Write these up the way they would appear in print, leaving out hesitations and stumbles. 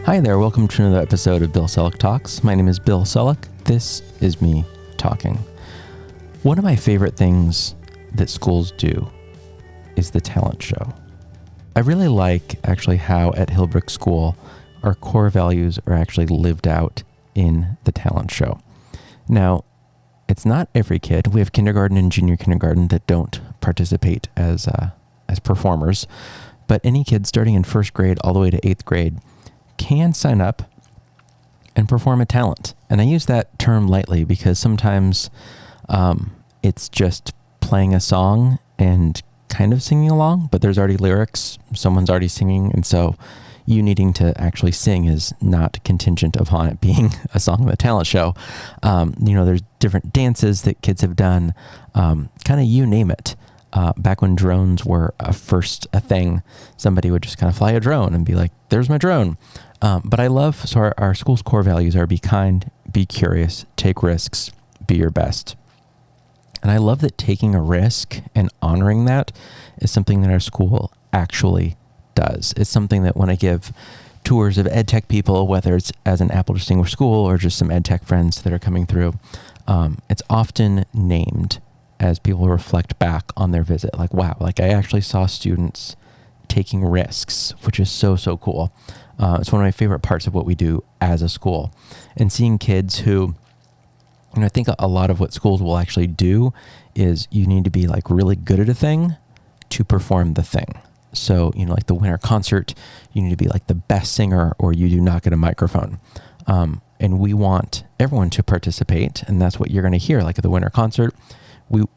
Hi there, welcome to another episode of Bill Selak Talks. My name is Bill Selak. This is me talking. One of my favorite things that schools do is the talent show. I really like actually how at Hillbrook School our core values are actually lived out in the talent show. Now, it's not every kid. We have kindergarten and junior kindergarten that don't participate as performers, but any kid starting in first grade all the way to 8th grade can sign up and perform a talent. And I use that term lightly because sometimes it's just playing a song and kind of singing along, but there's already lyrics, someone's already singing, and so you needing to actually sing is not contingent upon it being a song in the talent show. There's different dances that kids have done, kind of you name it. Back when drones were a thing, somebody would just kind of fly a drone and be like, there's my drone. But I love, so our school's core values are be kind, be curious, take risks, be your best. And I love that taking a risk and honoring that is something that our school actually does. It's something that when I give tours of ed tech people, whether it's as an Apple Distinguished School or just some ed tech friends that are coming through, it's often named as people reflect back on their visit. Like, wow, like I actually saw students taking risks, which is so, so cool. It's one of my favorite parts of what we do as a school. And seeing kids who, I think a lot of what schools will actually do is you need to be like really good at a thing to perform the thing. So, like the winter concert, you need to be like the best singer or you do not get a microphone. And we want everyone to participate. And that's what you're going to hear. Like at the winter concert,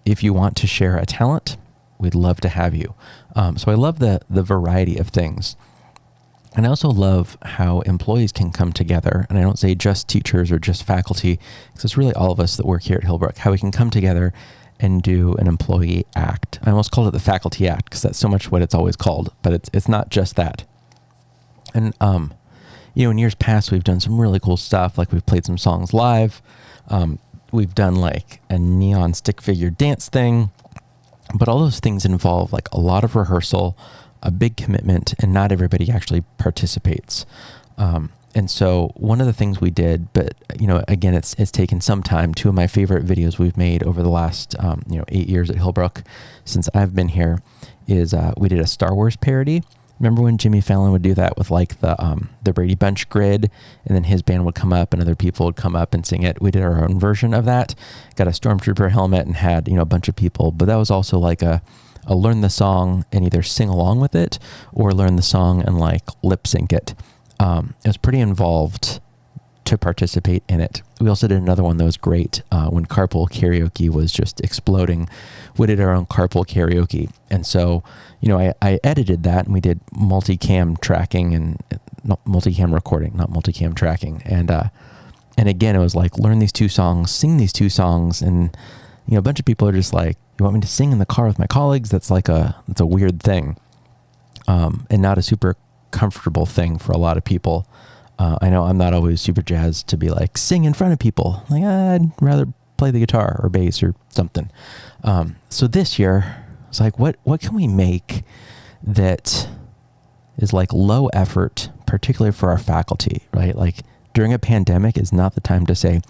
if you want to share a talent, we'd love to have you. So I love the variety of things. And I also love how employees can come together. And I don't say just teachers or just faculty, because it's really all of us that work here at Hillbrook, how we can come together and do an employee act. I almost called it the faculty act because that's so much what it's always called, but it's not just that. And, in years past, we've done some really cool stuff. Like we've played some songs live. We've done like a neon stick figure dance thing, but all those things involve like a lot of rehearsal, a big commitment, and not everybody actually participates. And so one of the things we did, but again, it's taken some time. Two of my favorite videos we've made over the last 8 years at Hillbrook since I've been here is we did a Star Wars parody. Remember when Jimmy Fallon would do that with like the Brady Bunch grid, and then his band would come up and other people would come up and sing it. We did our own version of that. Got a Stormtrooper helmet and had a bunch of people, but that was also like a learn the song and either sing along with it or learn the song and like lip sync it. It was pretty involved to participate in it. We also did another one that was great when carpool karaoke was just exploding. We did our own carpool karaoke. And so, I edited that and we did multicam tracking and not multicam recording, not multicam tracking. And again, it was like, learn these two songs, sing these two songs. And, a bunch of people are just like, you want me to sing in the car with my colleagues? That's a weird thing. And not a super comfortable thing for a lot of people. I know I'm not always super jazzed to be like, sing in front of people. Like, I'd rather play the guitar or bass or something. So this year, it's like, what can we make that is like low effort, particularly for our faculty, right? Like during a pandemic is not the time to say,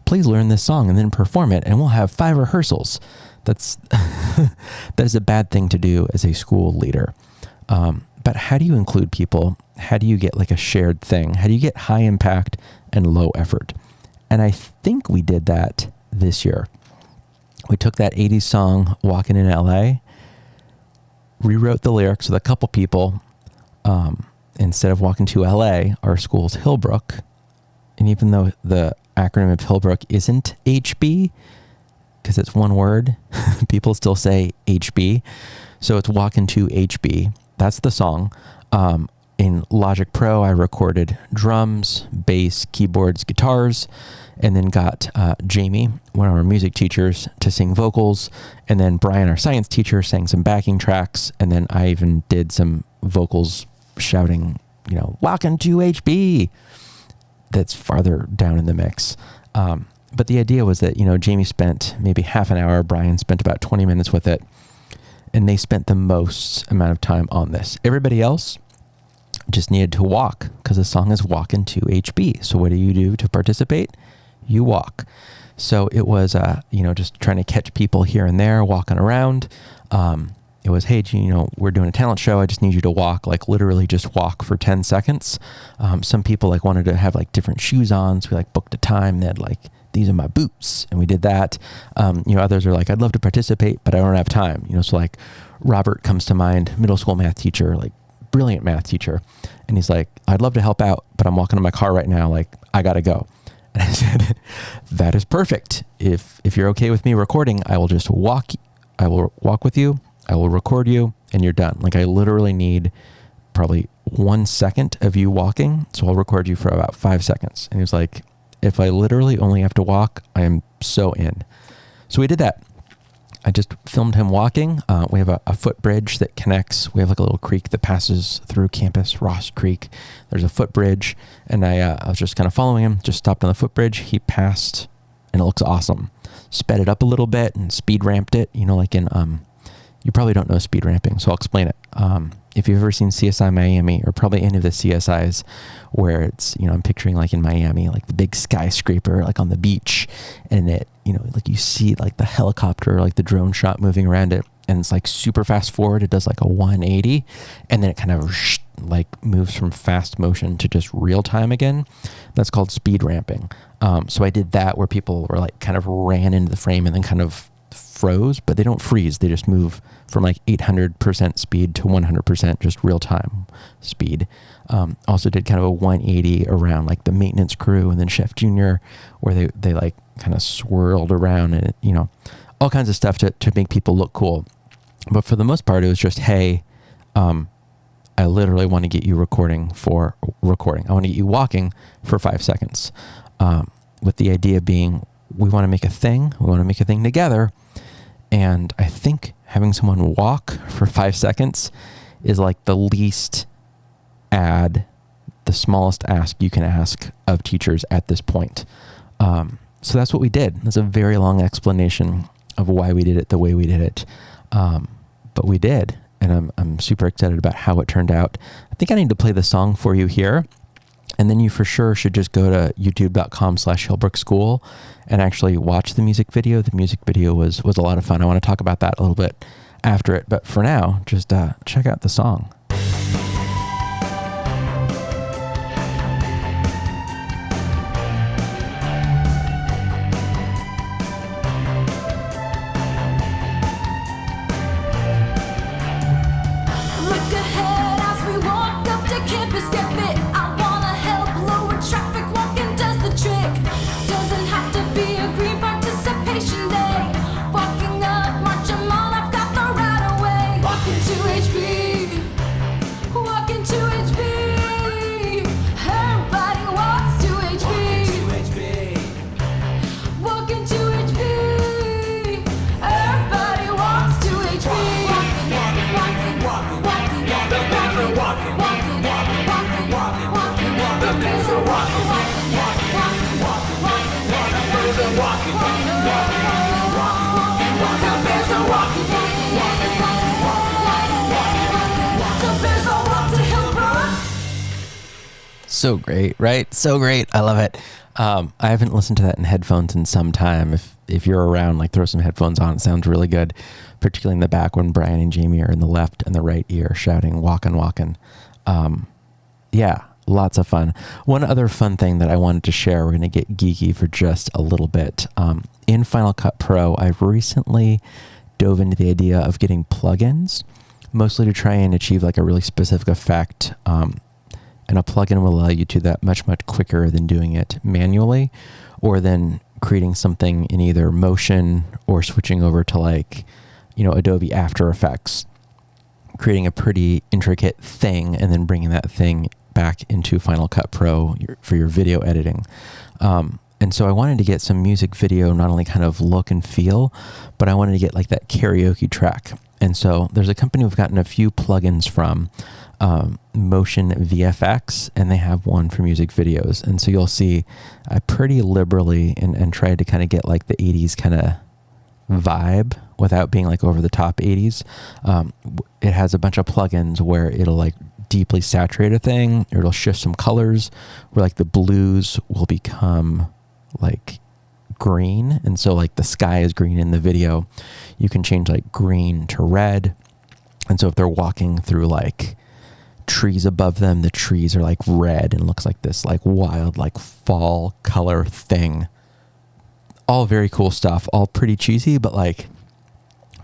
please learn this song and then perform it. And we'll have 5 rehearsals. That is a bad thing to do as a school leader. But how do you include people? How do you get like a shared thing? How do you get high impact and low effort? And I think we did that this year. We took that 80s song, Walking in LA, rewrote the lyrics with a couple people. Instead of Walking to LA, our school's Hillbrook. And even though the acronym of Hillbrook isn't HB, because it's one word, people still say HB. So it's Walking to HB. That's the song. In Logic Pro, I recorded drums, bass, keyboards, guitars, and then got Jamie, one of our music teachers, to sing vocals. And then Brian, our science teacher, sang some backing tracks. And then I even did some vocals shouting, Walking to HB. That's farther down in the mix. But the idea was that, Jamie spent maybe half an hour, Brian spent about 20 minutes with it. And they spent the most amount of time on this. Everybody else just needed to walk because the song is Walkin' to HB. So what do you do to participate? You walk. So it was, just trying to catch people here and there walking around. It was, hey, we're doing a talent show. I just need you to walk, like literally just walk for 10 seconds. Some people like wanted to have like different shoes on. So we like booked a time. They had like, these are my boots. And we did that. Others are like, I'd love to participate, but I don't have time. So like Robert comes to mind, middle school math teacher, like brilliant math teacher. And he's like, I'd love to help out, but I'm walking to my car right now. Like I got to go. And I said, that is perfect. If you're okay with me recording, I will just walk. I will walk with you. I will record you and you're done. Like I literally need probably 1 second of you walking. So I'll record you for about 5 seconds. And he was like, if I literally only have to walk, I am so in. So we did that. I just filmed him walking. We have a footbridge that connects. We have like a little creek that passes through campus, Ross Creek. There's a footbridge. And I was just kind of following him, just stopped on the footbridge. He passed and it looks awesome. Sped it up a little bit and speed ramped it, like in, you probably don't know speed ramping, so I'll explain it. If you've ever seen CSI Miami, or probably any of the CSIs where it's, I'm picturing like in Miami, like the big skyscraper, like on the beach, and it, like you see like the helicopter, like the drone shot moving around it, and it's like super fast forward. It does like a 180, and then it kind of like moves from fast motion to just real time again. That's called speed ramping. So I did that where people were like kind of ran into the frame and then kind of froze, but they don't freeze. They just move from like 800% speed to 100% just real time speed. Also did kind of a 180 around like the maintenance crew and then Chef Junior, where they like kind of swirled around and, all kinds of stuff to make people look cool. But for the most part, it was just, hey, I literally want to get you recording. I want to get you walking for 5 seconds. With the idea being, we want to make a thing. We want to make a thing together. And I think having someone walk for 5 seconds is like the smallest ask you can ask of teachers at this point. So that's what we did. That's a very long explanation of why we did it the way we did it. But we did. And I'm super excited about how it turned out. I think I need to play the song for you here. And then you for sure should just go to youtube.com/Hillbrook School and actually watch the music video. The music video was a lot of fun. I want to talk about that a little bit after it. But for now, just check out the song. So great, right? So great. I love it. I haven't listened to that in headphones in some time. If you're around, like throw some headphones on. It sounds really good, particularly in the back when Brian and Jamie are in the left and the right ear shouting, walkin', walkin'. Yeah, lots of fun. One other fun thing that I wanted to share, we're going to get geeky for just a little bit. In Final Cut Pro, I've recently dove into the idea of getting plugins, mostly to try and achieve like a really specific effect. And a plugin will allow you to do that much, much quicker than doing it manually, or then creating something in either Motion or switching over to like, Adobe After Effects, creating a pretty intricate thing and then bringing that thing back into Final Cut Pro for your video editing. And so I wanted to get some music video, not only kind of look and feel, but I wanted to get like that karaoke track. And so there's a company we've gotten a few plugins from, Motion VFX, and they have one for music videos. And so you'll see I pretty liberally and tried to kind of get like the 80s kind of vibe without being like over the top 80s. It has a bunch of plugins where it'll like deeply saturated thing, or it'll shift some colors where like the blues will become like green. And so like the sky is green in the video, you can change like green to red. And so if they're walking through like trees above them, the trees are like red and looks like this like wild like fall color thing. All very cool stuff, all pretty cheesy, but like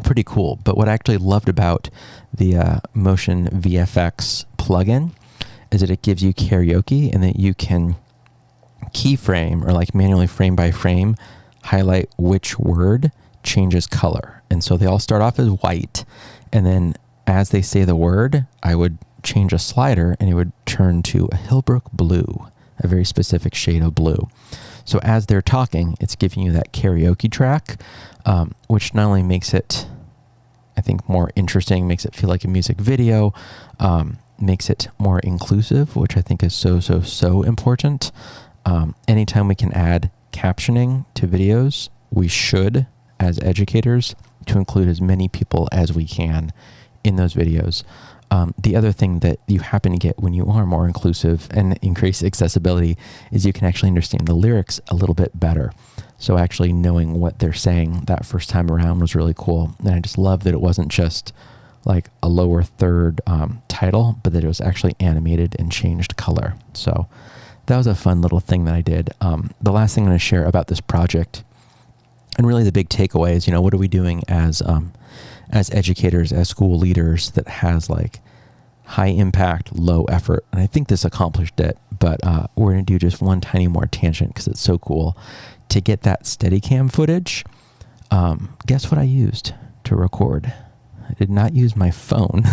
pretty cool. But what I actually loved about the Motion VFX plugin is that it gives you karaoke, and that you can keyframe or like manually frame by frame highlight which word changes color. And so they all start off as white, and then as they say the word, I would change a slider and it would turn to a Hillbrook blue, a very specific shade of blue. So as they're talking, it's giving you that karaoke track, which not only makes it, I think, more interesting, makes it feel like a music video, makes it more inclusive, which I think is so important. Anytime we can add captioning to videos, we should, as educators, to include as many people as we can in those videos. The other thing that you happen to get when you are more inclusive and increase accessibility is you can actually understand the lyrics a little bit better. So actually knowing what they're saying that first time around was really cool. And I just love that it wasn't just like a lower third title, but that it was actually animated and changed color. So that was a fun little thing that I did. The last thing I'm going to share about this project, and really the big takeaway is, what are we doing as educators, as school leaders, that has like high impact, low effort. And I think this accomplished it, but we're going to do just one tiny more tangent because it's so cool. To get that Steadicam footage, guess what I used to record? I did not use my phone.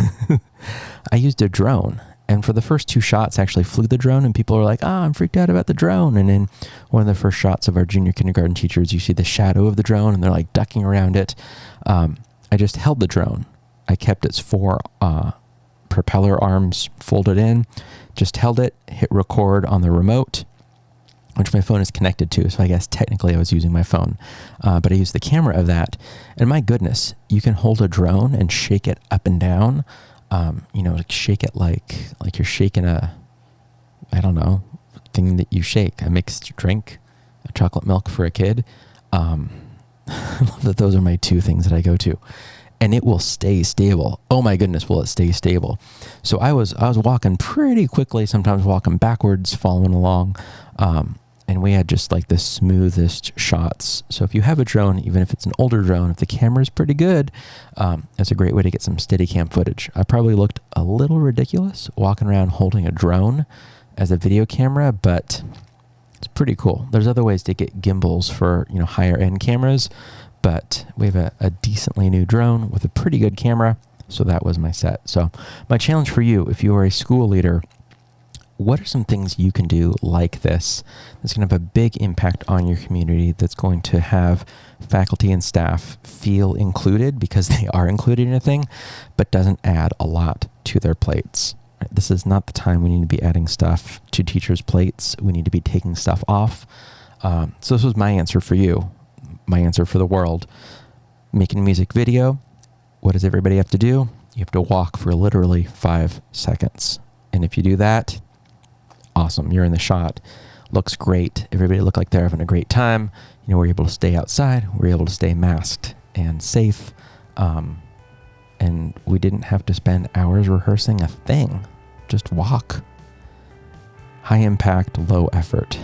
I used a drone. And for the first 2 shots, I actually flew the drone, and people are like, I'm freaked out about the drone. And in one of the first shots of our junior kindergarten teachers, you see the shadow of the drone and they're like ducking around it. I just held the drone. I kept its 4 propeller arms folded in, just held it, hit record on the remote, which my phone is connected to. So I guess technically I was using my phone, but I used the camera of that. And my goodness, you can hold a drone and shake it up and down. Like shake it like you're shaking a, I don't know, thing that you shake, a mixed drink, a chocolate milk for a kid. I love that those are my 2 things that I go to. And it will stay stable. Oh my goodness, will it stay stable? So I was walking pretty quickly, sometimes walking backwards, following along. And we had just like the smoothest shots. So if you have a drone, even if it's an older drone, if the camera is pretty good, it's a great way to get some Steadicam footage. I probably looked a little ridiculous walking around holding a drone as a video camera, but it's pretty cool. There's other ways to get gimbals for, higher end cameras, but we have a decently new drone with a pretty good camera. So that was my set. So my challenge for you, if you are a school leader, what are some things you can do like this that's going to have a big impact on your community, that's going to have faculty and staff feel included because they are included in a thing, but doesn't add a lot to their plates? This is not the time we need to be adding stuff to teachers' plates. We need to be taking stuff off. So this was my answer for you, my answer for the world. Making a music video, what does everybody have to do? You have to walk for literally 5 seconds. And if you do that, awesome, you're in the shot. Looks great. Everybody looked like they're having a great time. We're able to stay outside. We're able to stay masked and safe. And we didn't have to spend hours rehearsing a thing. Just walk. High impact, low effort.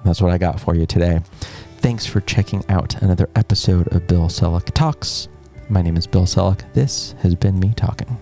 That's what I got for you today. Thanks for checking out another episode of Bill Selak Talks. My name is Bill Selak. This has been me talking.